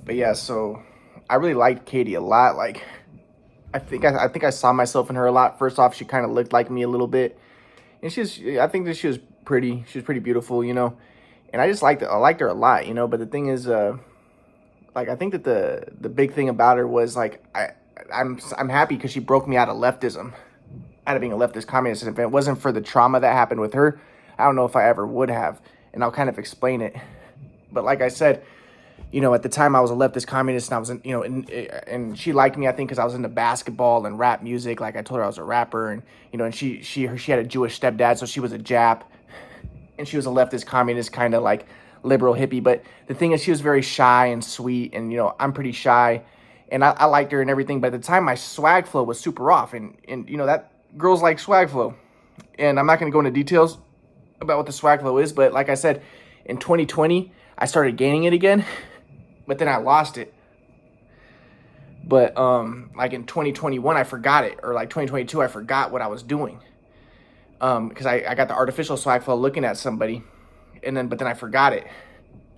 But yeah, so I really liked Katie a lot. Like I think I saw myself in her a lot. First off, she kind of looked like me a little bit, and I think that she was pretty. She was pretty beautiful, And I liked her a lot. But the thing is, like I think that the big thing about her was like I'm happy because she broke me out of leftism, out of being a leftist communist. And if it wasn't for the trauma that happened with her, I don't know if I ever would have. And I'll kind of explain it. But like I said, at the time I was a leftist communist, and I was, and she liked me, I think, because I was into basketball and rap music. Like I told her I was a rapper, and and she had a Jewish stepdad, so she was a Jap, and she was a leftist communist, kind of like liberal hippie. But the thing is, she was very shy and sweet, and I'm pretty shy, and I liked her and everything. But at the time, my swag flow was super off, and that girls like swag flow, and I'm not going to go into details about what the swag flow is, but like I said, in 2020, I started gaining it again, but then I lost it. But like in 2021, I forgot it, or like 2022, I forgot what I was doing. Because I got the artificial swag flow looking at somebody, but then I forgot it,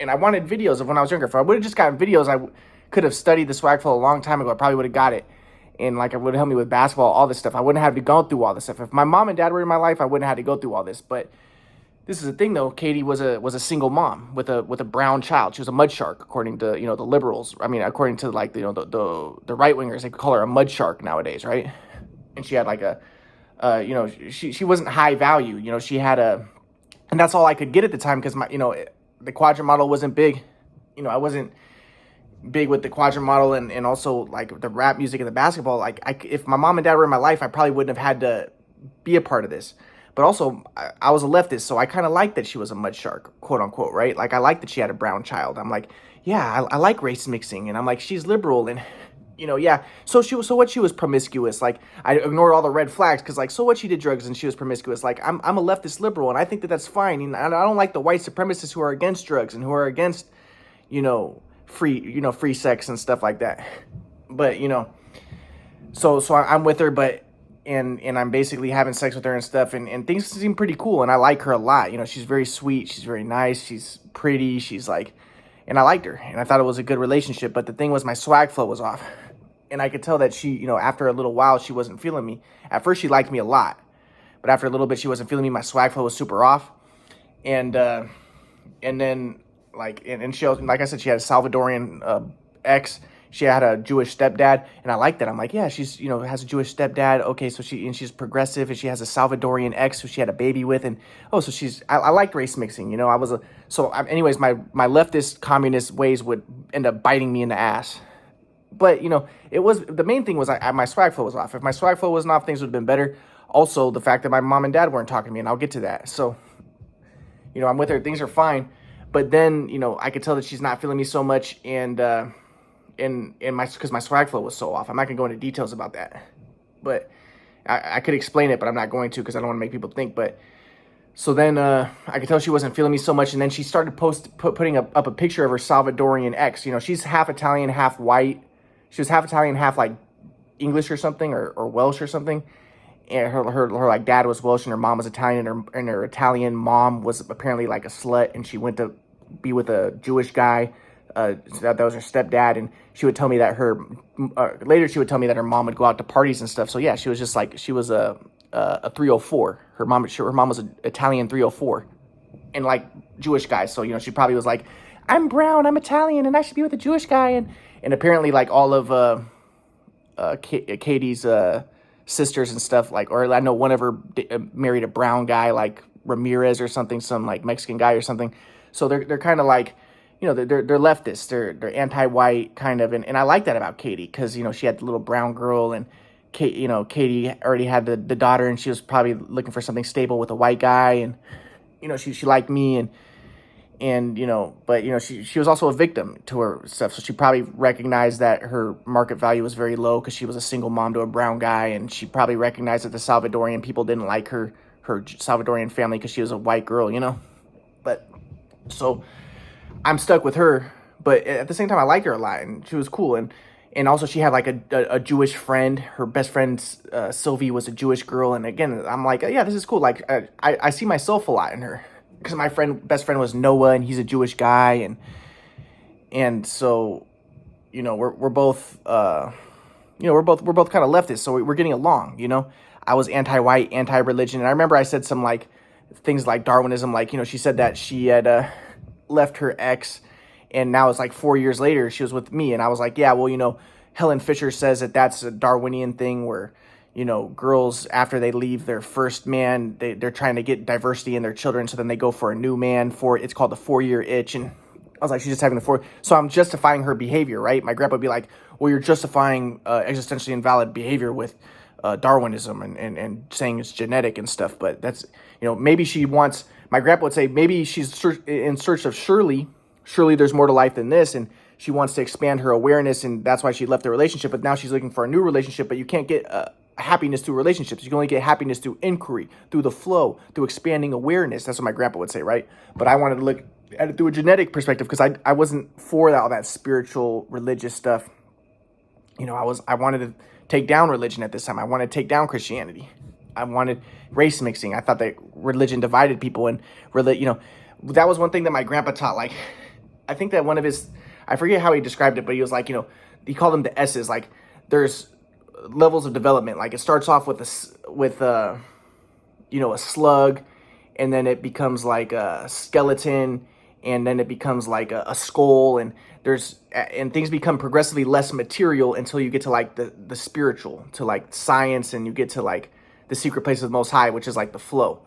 and I wanted videos of when I was younger. If I would have just gotten videos, I could have studied the swag flow a long time ago. I probably would have got it, and like it would have helped me with basketball, all this stuff. I wouldn't have to go through all this stuff. If my mom and dad were in my life, I wouldn't have had to go through all this. But this is the thing, though. Katie was a single mom with a brown child. She was a mud shark, according to the liberals. I mean, according to like the right wingers, they call her a mud shark nowadays, right? And she had like she wasn't high value. She had and that's all I could get at the time because the quadrant model wasn't big. I wasn't big with the quadrant model and also like the rap music and the basketball. Like if my mom and dad were in my life, I probably wouldn't have had to be a part of this. But also, I was a leftist, so I kind of liked that she was a mud shark, quote unquote, right? Like, I liked that she had a brown child. I'm like, yeah, I like race mixing. And I'm like, she's liberal. And, yeah. So what? She was promiscuous. Like, I ignored all the red flags because, like, so what? She did drugs and she was promiscuous. Like, I'm a leftist liberal, and I think that that's fine. And I don't like the white supremacists who are against drugs and who are against, free sex and stuff like that. But, so I'm with her, but. And I'm basically having sex with her and stuff, and things seem pretty cool, and I like her a lot. She's very sweet, she's very nice, she's pretty, she's like, and I liked her, and I thought it was a good relationship. But the thing was, my swag flow was off, and I could tell that she, after a little while, she wasn't feeling me. At first, she liked me a lot, but after a little bit, she wasn't feeling me. My swag flow was super off, and then and she, like I said, she had a Salvadorian ex. She had a Jewish stepdad, and I like that. I'm like, yeah, she's, has a Jewish stepdad. Okay, so she's progressive, and she has a Salvadorian ex who she had a baby with, and so I like race mixing, anyways, my leftist communist ways would end up biting me in the ass. But, it was, the main thing was my swag flow was off. If my swag flow wasn't off, things would have been better. Also, the fact that my mom and dad weren't talking to me, and I'll get to that. So, I'm with her, things are fine. But then, I could tell that she's not feeling me so much, and because my swag flow was so off. I'm not gonna go into details about that, but I could explain it, but I'm not going to because I don't want to make people think. But so then I could tell she wasn't feeling me so much, and then she started putting up a picture of her Salvadorian ex. She's half Italian, half white. She was half Italian, half like English or something, or Welsh or something. And her like dad was Welsh and her mom was Italian, and her Italian mom was apparently like a slut, and she went to be with a Jewish guy. That was her stepdad, and she would tell me that later she would tell me that her mom would go out to parties and stuff. So yeah, she was just like, she was a 304. Her mom was an Italian 304, and like Jewish guys. So she probably was like, I'm brown, I'm Italian, and I should be with a Jewish guy. And apparently like all of Katie's sisters and stuff, like, or I know one of her married a brown guy like Ramirez or something, some like Mexican guy or something. So they're kind of like, they're leftists, they're anti-white kind of, and I like that about Katie because she had the little brown girl, and Katie already had the daughter, and she was probably looking for something stable with a white guy, and she liked me, but she was also a victim to her stuff, so she probably recognized that her market value was very low because she was a single mom to a brown guy, and she probably recognized that the Salvadorian people didn't like her Salvadorian family because she was a white girl, but so I'm stuck with her, but at the same time, I liked her a lot, and she was cool, and also she had like a Jewish friend. Her best friend Sylvie was a Jewish girl, and again, I'm like, yeah, this is cool. Like I see myself a lot in her because my best friend was Noah, and he's a Jewish guy, and so we're both we're both kind of leftists, so we're getting along. I was anti-white, anti-religion, and I remember I said some like things like Darwinism, like she said that she had left her ex, and now it's like 4 years later she was with me, and I was like, yeah, well, Helen Fisher says that that's a Darwinian thing where girls, after they leave their first man, they're trying to get diversity in their children, so then they go for a new man. It's called the 4-year itch. And I was like, she's just having so I'm justifying her behavior, right? My grandpa would be like, well, you're justifying existentially invalid behavior with Darwinism and saying it's genetic and stuff. But that's, maybe my grandpa would say, maybe she's in search of surely there's more to life than this, and she wants to expand her awareness, and that's why she left the relationship. But now she's looking for a new relationship, but you can't get happiness through relationships. You can only get happiness through inquiry, through the flow, through expanding awareness. That's what my grandpa would say, right? But I wanted to look at it through a genetic perspective, because I wasn't for all that spiritual religious stuff. I wanted to take down religion at this time. I wanted to take down Christianity. I wanted race mixing. I thought that religion divided people, and that was one thing that my grandpa taught. Like, I think that one of his, I forget how he described it, but he was like, he called them the S's. Like, there's levels of development. Like, it starts off with a slug, and then it becomes like a skeleton, and then it becomes like a skull, and things become progressively less material until you get to like the spiritual, to like science, and you get to like the secret place of the Most High, which is like the flow.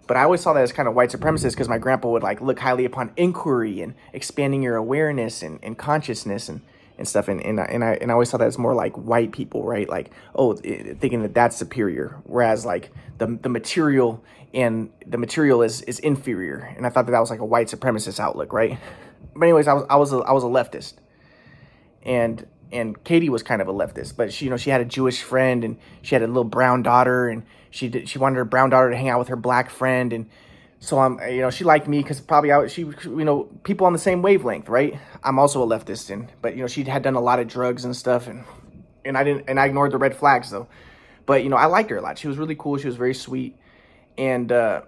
But I always saw that as kind of white supremacist, because my grandpa would like look highly upon inquiry and expanding your awareness and consciousness and stuff. And I always saw that as more like white people, right? Like, thinking that that's superior, whereas like the material is inferior. And I thought that was like a white supremacist outlook, right? But anyways, I was a leftist, and Katie was kind of a leftist, but she had a Jewish friend, and she had a little brown daughter, and she wanted her brown daughter to hang out with her black friend, and so she liked me because probably people on the same wavelength, right? I'm also a leftist, but she had done a lot of drugs and stuff, and I ignored the red flags though, but I liked her a lot. She was really cool. She was very sweet, and as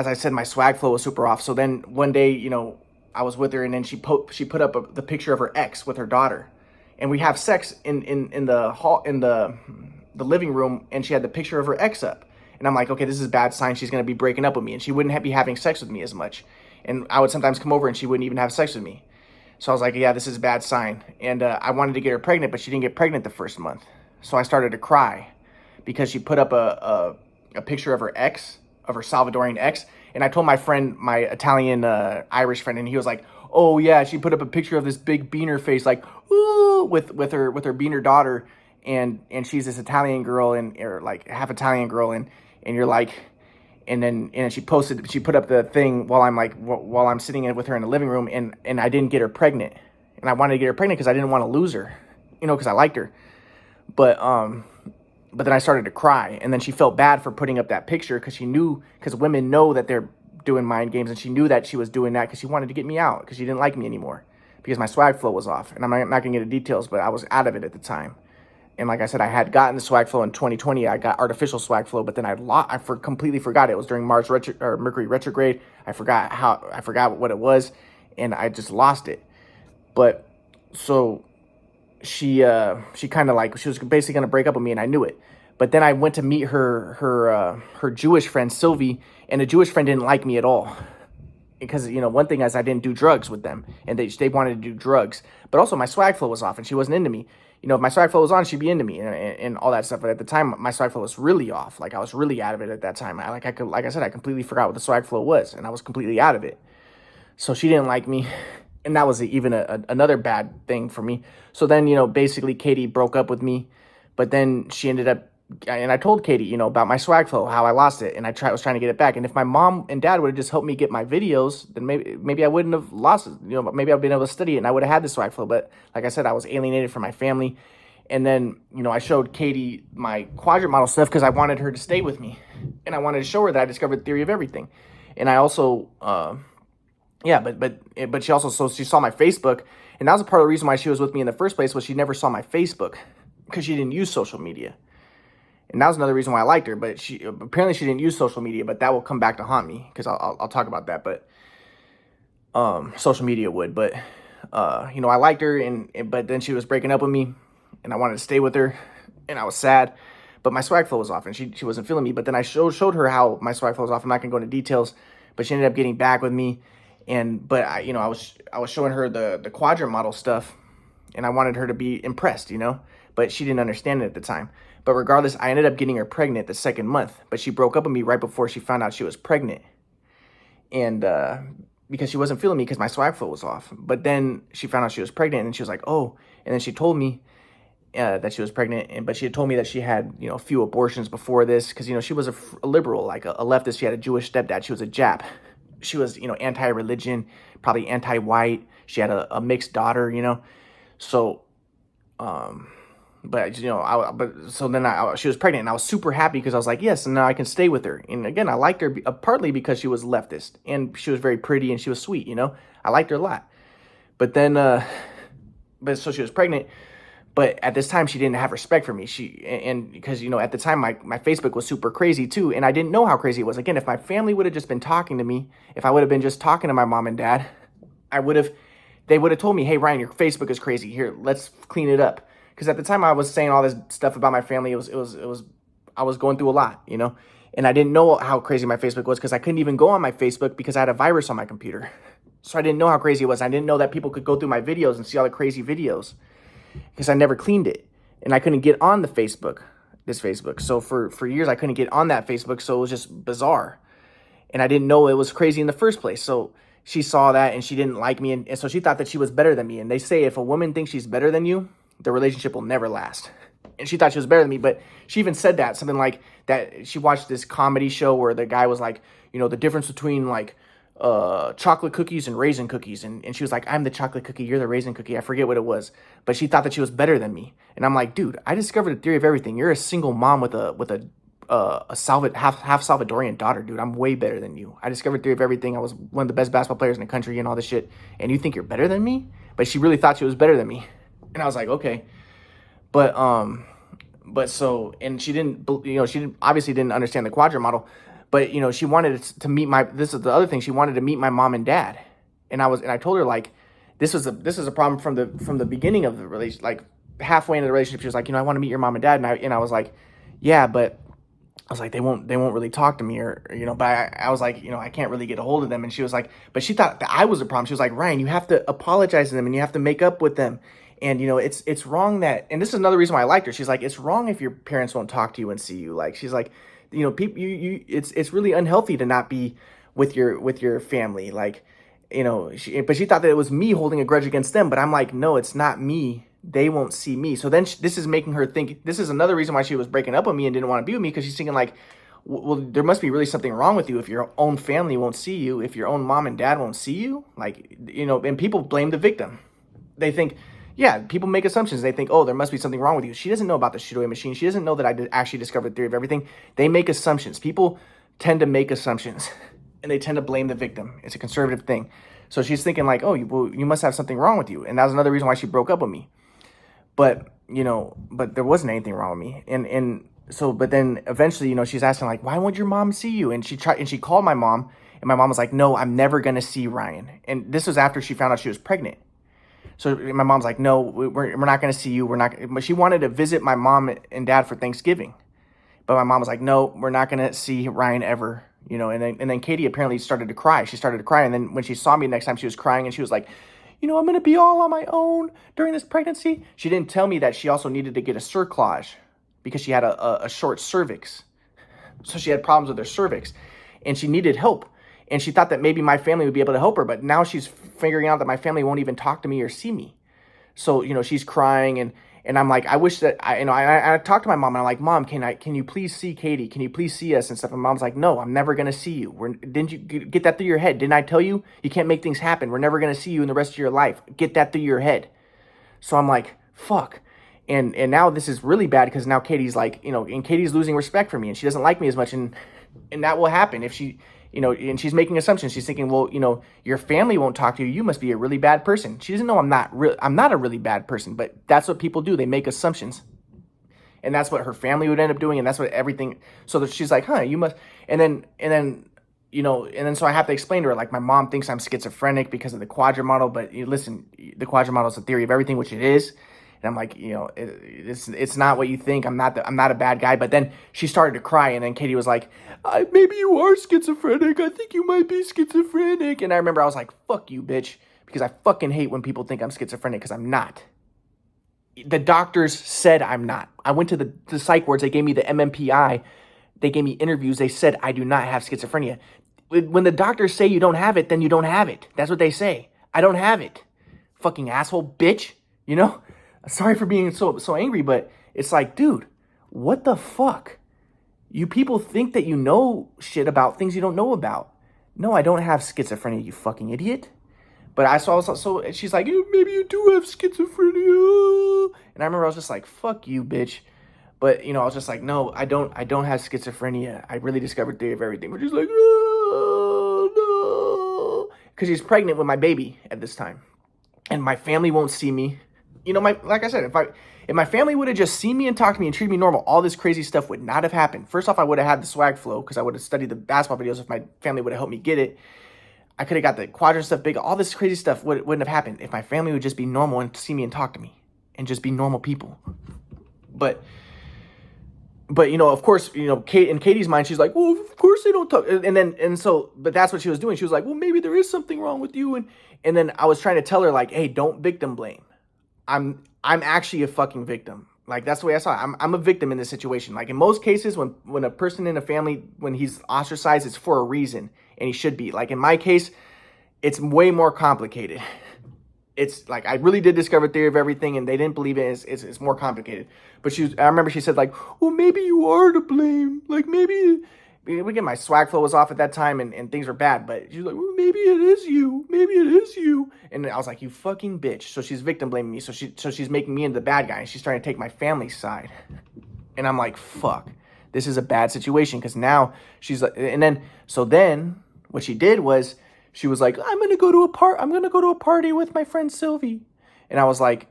I said, my swag flow was super off. So then one day, I was with her, and then she put up the picture of her ex with her daughter, and we have sex in the hall, in the living room, and she had the picture of her ex up, and I'm like, okay, this is a bad sign. She's gonna be breaking up with me, and she wouldn't be having sex with me as much, and I would sometimes come over, and she wouldn't even have sex with me. So I was like, yeah, this is a bad sign, and I wanted to get her pregnant, but she didn't get pregnant the first month, so I started to cry because she put up a picture of her ex, of her Salvadorian ex. And I told my friend, my Italian Irish friend, and he was like, oh yeah, she put up a picture of this big beaner face, like, ooh, with her beaner daughter, and she's this Italian girl, or like half Italian girl, and you're like, and then she put up the thing while I'm sitting with her in the living room, and I didn't get her pregnant, and I wanted to get her pregnant because I didn't want to lose her, because I liked her, but then I started to cry, and then she felt bad for putting up that picture because women know that they're doing mind games, and she knew that she was doing that because she wanted to get me out, because she didn't like me anymore, because my swag flow was off. And I'm not going to get into details, but I was out of it at the time. And like I said, I had gotten the swag flow in 2020. I got artificial swag flow, but then I completely forgot it. It was during Mercury retrograde. I forgot what it was, and I just lost it. But so she kind of like, she was basically going to break up with me, and I knew it. But then I went to meet her Jewish friend, Sylvie, and the Jewish friend didn't like me at all. Because, one thing is I didn't do drugs with them, and they wanted to do drugs. But also my swag flow was off, and she wasn't into me. If my swag flow was on, she'd be into me and all that stuff. But at the time, my swag flow was really off. Like, I was really out of it at that time. Like I said, I completely forgot what the swag flow was, and I was completely out of it. So she didn't like me. And that was even another bad thing for me. So then, basically Katie broke up with me, but then she ended up, and I told Katie, about my swag flow, how I lost it, and I was trying to get it back. And if my mom and dad would have just helped me get my videos, then maybe I wouldn't have lost it. Maybe I'd been able to study it, and I would have had the swag flow. But like I said, I was alienated from my family. And then, I showed Katie my quadrant model stuff because I wanted her to stay with me, and I wanted to show her that I discovered the theory of everything. And I also, but she also, so she saw my Facebook, and that was a part of the reason why she was with me in the first place, was she never saw my Facebook because she didn't use social media. And that was another reason why I liked her, but she didn't use social media, but that will come back to haunt me because I'll talk about that, but social media would, but I liked her, but then she was breaking up with me, and I wanted to stay with her, and I was sad, but my swag flow was off, and she wasn't feeling me. But then I showed her how my swag flow was off. I'm not gonna go into details, but she ended up getting back with me, but I was showing her the quadrant model stuff, and I wanted her to be impressed, but she didn't understand it at the time. But regardless, I ended up getting her pregnant the second month, but she broke up with me right before she found out she was pregnant, and because she wasn't feeling me because my swag flow was off. But then she found out she was pregnant, and she was like, oh, and then she told me that she was pregnant, but she had told me that she had, a few abortions before this, because, she was a liberal, like a leftist. She had a Jewish stepdad. She was a Jap. She was, anti-religion, probably anti-white. She had a mixed daughter, so, but, so then she was pregnant, and I was super happy because I was like, yes, and now I can stay with her. And again, I liked her partly because she was leftist, and she was very pretty, and she was sweet, I liked her a lot. But then, so she was pregnant, but at this time she didn't have respect for me. Because, at the time my Facebook was super crazy too, and I didn't know how crazy it was. Again, if my family would have just been talking to me, if I would have been just talking to my mom and dad, they would have told me, hey, Ryan, your Facebook is crazy. Here, let's clean it up. Because at the time I was saying all this stuff about my family, I was going through a lot, and I didn't know how crazy my Facebook was because I couldn't even go on my Facebook because I had a virus on my computer. So I didn't know how crazy it was. I didn't know that people could go through my videos and see all the crazy videos because I never cleaned it, and I couldn't get on this Facebook. So for years I couldn't get on that Facebook, so it was just bizarre, and I didn't know it was crazy in the first place. So she saw that, and she didn't like me, and so she thought that she was better than me. And they say if a woman thinks she's better than you, the relationship will never last. And she thought she was better than me, but she even said that, something like that. She watched this comedy show where the guy was like, the difference between like chocolate cookies and raisin cookies, and she was like, I'm the chocolate cookie, you're the raisin cookie. I forget what it was, but she thought that she was better than me. And I'm like, dude, I discovered the theory of everything. You're a single mom with a half Salvadorian daughter, dude. I'm way better than you. I discovered theory of everything. I was one of the best basketball players in the country and all this shit, and you think you're better than me? But she really thought she was better than me. And I was like, okay. But so, and she didn't, obviously didn't understand the quadrant model, but, she wanted to meet this is the other thing. She wanted to meet my mom and dad. And I told her, like, this is a problem from the beginning of the relationship, like halfway into the relationship. She was like, I want to meet your mom and dad. And I was like, yeah, but I was like, they won't really talk to me, or, but I was like, I can't really get a hold of them. And she was like, but she thought that I was a problem. She was like, Ryan, you have to apologize to them, and you have to make up with them. And, it's wrong that, and this is another reason why I liked her. She's like, it's wrong if your parents won't talk to you and see you. Like, she's like, people, it's really unhealthy to not be with your family. Like, but she thought that it was me holding a grudge against them. But I'm like, no, it's not me. They won't see me. So then this is making her think, this is another reason why she was breaking up with me and didn't want to be with me, because she's thinking like, well, there must be really something wrong with you if your own family won't see you, if your own mom and dad won't see you. Like, and people blame the victim. They think, yeah, people make assumptions. They think, oh, there must be something wrong with you. She doesn't know about the shit away machine. She doesn't know that I actually discovered the theory of everything. They make assumptions. People tend to make assumptions, and they tend to blame the victim. It's a conservative thing. So she's thinking like, oh, you must have something wrong with you. And that was another reason why she broke up with me. But, but there wasn't anything wrong with me. But then eventually, she's asking like, why won't your mom see you? And she called my mom, and my mom was like, no, I'm never going to see Ryan. And this was after she found out she was pregnant. So my mom's like, no, we're not going to see you. But she wanted to visit my mom and dad for Thanksgiving. But my mom was like, no, we're not going to see Ryan ever. And then Katie apparently started to cry. She started to cry. And then when she saw me next time, she was crying, and she was like, I'm going to be all on my own during this pregnancy. She didn't tell me that she also needed to get a cerclage because she had a short cervix. So she had problems with her cervix, and she needed help. And she thought that maybe my family would be able to help her, but now she's figuring out that my family won't even talk to me or see me. So, she's crying, and I'm like, I wish that I talked to my mom, and I'm like, Mom, can you please see Katie? Can you please see us and stuff? And Mom's like, no, I'm never going to see you. Didn't you get that through your head? Didn't I tell you? You can't make things happen. We're never going to see you in the rest of your life. Get that through your head. So I'm like, fuck. And now this is really bad, because now Katie's like, and Katie's losing respect for me, and she doesn't like me as much. And that will happen if she, and she's making assumptions. She's thinking, well, your family won't talk to you. You must be a really bad person. She doesn't know I'm not a really bad person, but that's what people do. They make assumptions. And that's what her family would end up doing. And that's what everything. So that she's like, huh, you must. And then you know, and then so I have to explain to her, like, my mom thinks I'm schizophrenic because of the quadrant model, but listen, the quadrant model is a theory of everything, which it is. And I'm like, you know, it's not what you think. I'm not a bad guy. But then she started to cry, and then Katie was like, maybe you are schizophrenic. I think you might be schizophrenic. And I remember I was like, fuck you, bitch, because I fucking hate when people think I'm schizophrenic, because I'm not. The doctors said I'm not. I went to the psych wards. They gave me the MMPI. They gave me interviews. They said I do not have schizophrenia. When the doctors say you don't have it, then you don't have it. That's what they say. I don't have it. Fucking asshole, bitch. You know? Sorry for being so angry, but it's like, dude, what the fuck? You people think that you know shit about things you don't know about. No, I don't have schizophrenia, you fucking idiot. But I saw, so she's like, maybe you do have schizophrenia. And I remember I was just like, fuck you, bitch. But, you know, I was just like, no, I don't have schizophrenia. I really discovered theory of everything. But she's like, oh, no. Because she's pregnant with my baby at this time. And my family won't see me. You know, like I said, if my family would have just seen me and talked to me and treated me normal, all this crazy stuff would not have happened. First off, I would have had the swag flow because I would have studied the basketball videos if my family would have helped me get it. I could have got the quadrant stuff big. All this crazy stuff wouldn't have happened if my family would just be normal and see me and talk to me and just be normal people. But you know, of course, you know, in Katie's mind, she's like, well, of course they don't talk. But that's what she was doing. She was like, well, maybe there is something wrong with you. And then I was trying to tell her, like, hey, don't victim blame. I'm actually a fucking victim. Like, that's the way I saw it. I'm a victim in this situation. Like, in most cases, when a person in a family, when he's ostracized, it's for a reason, and he should be. Like, in my case, it's way more complicated. It's like, I really did discover theory of everything, and they didn't believe it. It's more complicated. But I remember she said, like, well, maybe you are to blame. Like, maybe, again, my swag flow was off at that time, and things were bad. But she's like, well, maybe it is you. Maybe it is you. And I was like, you fucking bitch. So she's victim blaming me. So she's making me into the bad guy, and she's trying to take my family's side. And I'm like, fuck, this is a bad situation. Because now she's like, so then what she did was, she was like, I'm gonna go to a party with my friend Sylvie. And I was like,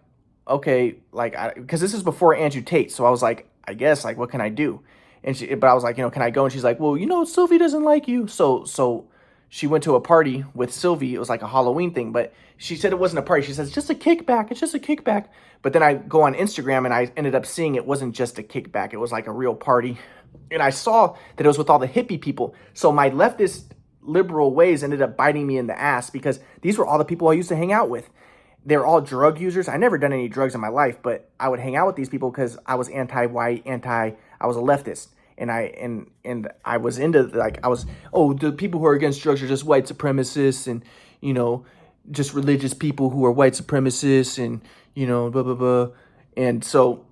okay, like, because this is before Andrew Tate. So I was like, I guess, like, what can I do? But I was like, you know, can I go? And she's like, well, you know, Sylvie doesn't like you. So she went to a party with Sylvie. It was like a Halloween thing, but she said it wasn't a party. She says, just a kickback. It's just a kickback. But then I go on Instagram and I ended up seeing it wasn't just a kickback. It was like a real party. And I saw that it was with all the hippie people. So my leftist liberal ways ended up biting me in the ass, because these were all the people I used to hang out with. They're all drug users. I never done any drugs in my life, but I would hang out with these people because I was anti-white, I was a leftist. And I was into, like, the people who are against drugs are just white supremacists, and, you know, just religious people who are white supremacists, and, you know, blah, blah, blah. And so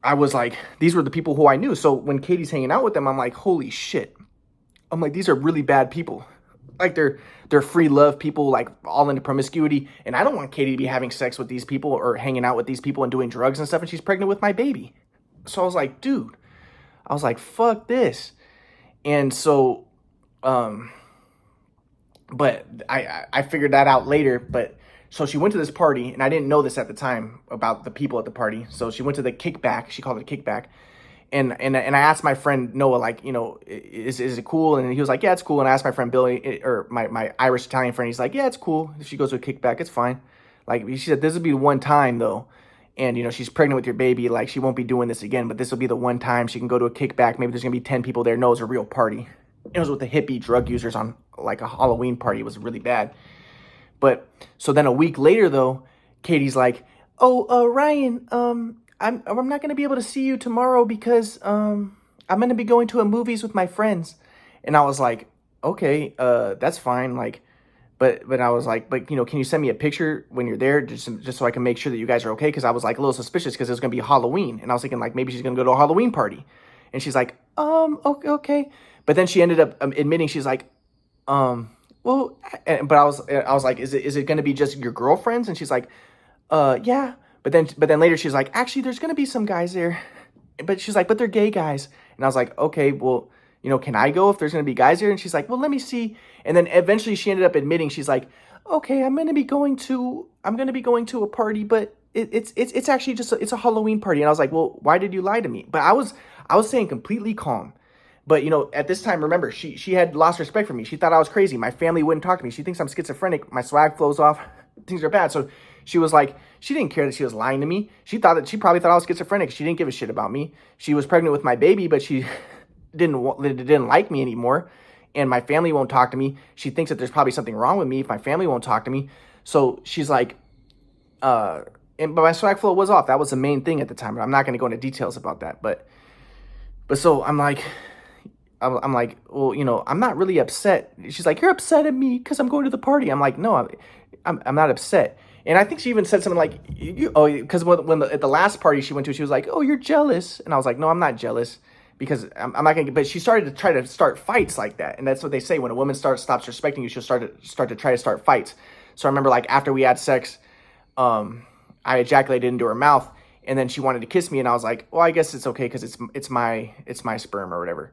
I was like, these were the people who I knew. So when Katie's hanging out with them, I'm like, holy shit. I'm like, these are really bad people. Like, they're free love people, like, all into promiscuity. And I don't want Katie to be having sex with these people or hanging out with these people and doing drugs and stuff. And she's pregnant with my baby. So I was like, dude, fuck this. And so, but I figured that out later. But so she went to this party, and I didn't know this at the time about the people at the party. So she went to the kickback. She called it a kickback. And I asked my friend Noah, like, you know, is it cool? And he was like, yeah, it's cool. And I asked my friend Billy, or my Irish Italian friend, he's like, yeah, it's cool. If she goes to a kickback, it's fine. Like, she said, this will be the one time, though. And, you know, she's pregnant with your baby. Like, she won't be doing this again, but this will be the one time she can go to a kickback. Maybe there's going to be 10 people there. No, it's a real party. It was with the hippie drug users on, like, a Halloween party. It was really bad. But, so then a week later, though, Katie's like, oh, Ryan, I'm not going to be able to see you tomorrow because I'm going to be going to a movies with my friends. And I was like, okay, that's fine. Like, but I was like, but, you know, can you send me a picture when you're there just so I can make sure that you guys are okay? Because I was like a little suspicious because it was going to be Halloween. And I was thinking, like, maybe she's going to go to a Halloween party. And she's like, okay. But then she ended up admitting, she's like, well, but I was like, is it going to be just your girlfriends? And she's like, yeah. But then later she's like, actually, there's going to be some guys there. But she's like, but they're gay guys. And I was like, okay, well, you know, can I go if there's going to be guys there? And she's like, well, let me see. And then eventually she ended up admitting, she's like, okay, I'm going to be going to a party, but it's actually just it's a Halloween party. And I was like, well, why did you lie to me? But I was staying completely calm. But, you know, at this time, remember, she had lost respect for me. She thought I was crazy. My family wouldn't talk to me. She thinks I'm schizophrenic. My swag flows off. Things are bad. So she was like, she didn't care that she was lying to me. She probably thought I was schizophrenic. She didn't give a shit about me. She was pregnant with my baby, but she didn't like me anymore. And my family won't talk to me. She thinks that there's probably something wrong with me if my family won't talk to me. So she's like, but my swag flow was off. That was the main thing at the time. But I'm not going to go into details about that. But so I'm like, well, you know, I'm not really upset. She's like, you're upset at me because I'm going to the party. I'm like, no, I'm not upset. And I think she even said something like, because at the last party she went to, she was like, oh, you're jealous. And I was like, no, I'm not jealous, because I'm not going to, but she started to try to start fights like that. And that's what they say. When a woman stops respecting you, she'll start to try to start fights. So I remember, like, after we had sex, I ejaculated into her mouth, and then she wanted to kiss me. And I was like, well, I guess it's okay, because it's my sperm or whatever.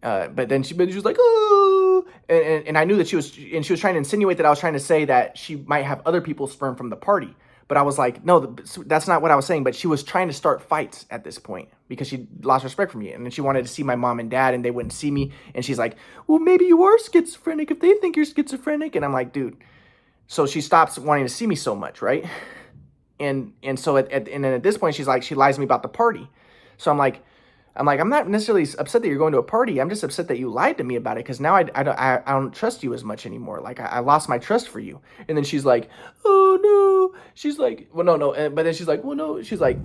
But then she was like, oh, and I knew that she was trying to insinuate that I was trying to say that she might have other people's sperm from the party. But I was like, no, that's not what I was saying. But she was trying to start fights at this point because she lost respect for me. And then she wanted to see my mom and dad, and they wouldn't see me. And she's like, well, maybe you are schizophrenic if they think you're schizophrenic. And I'm like, dude. So she stops wanting to see me so much, right? And so and then at this point, she's like, she lies to me about the party. So I'm like, I'm not necessarily upset that you're going to a party. I'm just upset that you lied to me about it, because now I don't trust you as much anymore. Like, I lost my trust for you. And then she's like, oh no. She's like, well, no. But then she's like, well, no. She's like,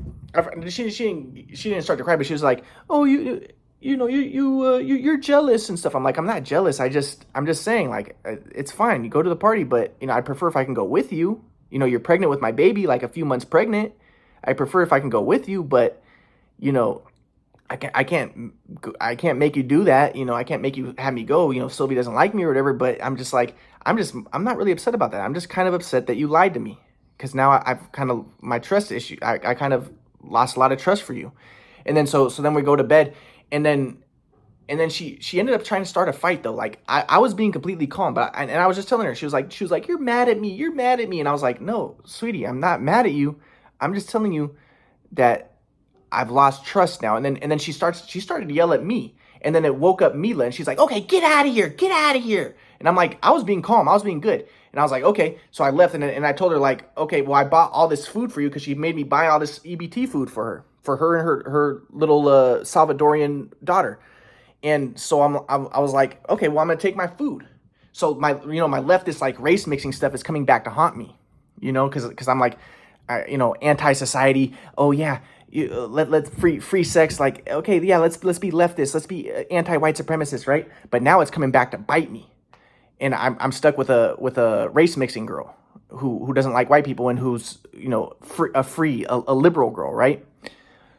she didn't start to cry, but she was like, oh, you're jealous and stuff. I'm like, I'm not jealous. I'm just saying, like, it's fine. You go to the party, but, you know, I prefer if I can go with you. You know, you're pregnant with my baby, like a few months pregnant. I prefer if I can go with you, but, you know, I can't make you do that. You know, I can't make you have me go. You know, Sylvie doesn't like me or whatever. But I'm just like, I'm not really upset about that. I'm just kind of upset that you lied to me, because now I've kind of, my trust issue. I kind of lost a lot of trust for you. And then so then we go to bed, and then she ended up trying to start a fight though. Like, I was being completely calm, but I was just telling her, she was like, you're mad at me. And I was like, no, sweetie, I'm not mad at you. I'm just telling you that I've lost trust now. And then she started to yell at me. And then it woke up Mila, and she's like, okay, get out of here. And I'm like, I was being calm. I was being good. And I was like, okay. So I left, and I told her, like, okay, well, I bought all this food for you, because she made me buy all this EBT food for her and her little Salvadorian daughter. And so I was like, okay, well, I'm going to take my food. So my leftist, like, race mixing stuff is coming back to haunt me, you know, because I'm like, anti-society. Oh yeah. Let's free sex, like, okay, yeah, let's be leftist, let's be anti-white supremacist, right? But now it's coming back to bite me, and I'm stuck with a race mixing girl who doesn't like white people, and who's, you know, a liberal girl, right?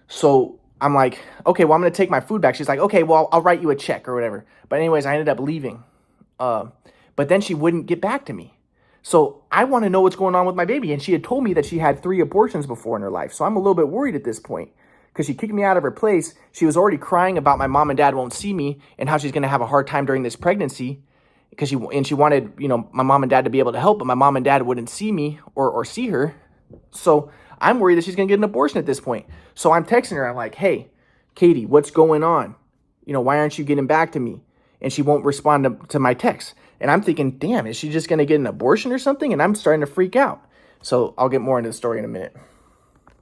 So I'm like, okay, well, I'm gonna take my food back. She's like, okay, well, I'll write you a check or whatever. But anyways, I ended up leaving, but then she wouldn't get back to me. So I want to know what's going on with my baby. And she had told me that she had 3 abortions before in her life. So I'm a little bit worried at this point, because she kicked me out of her place. She was already crying about my mom and dad won't see me, and how she's going to have a hard time during this pregnancy, because she wanted, you know, my mom and dad to be able to help, but my mom and dad wouldn't see me or see her. So I'm worried that she's going to get an abortion at this point. So I'm texting her. I'm like, hey, Katie, what's going on? You know, why aren't you getting back to me? And she won't respond to my text. And I'm thinking, damn, is she just going to get an abortion or something? And I'm starting to freak out. So I'll get more into the story in a minute.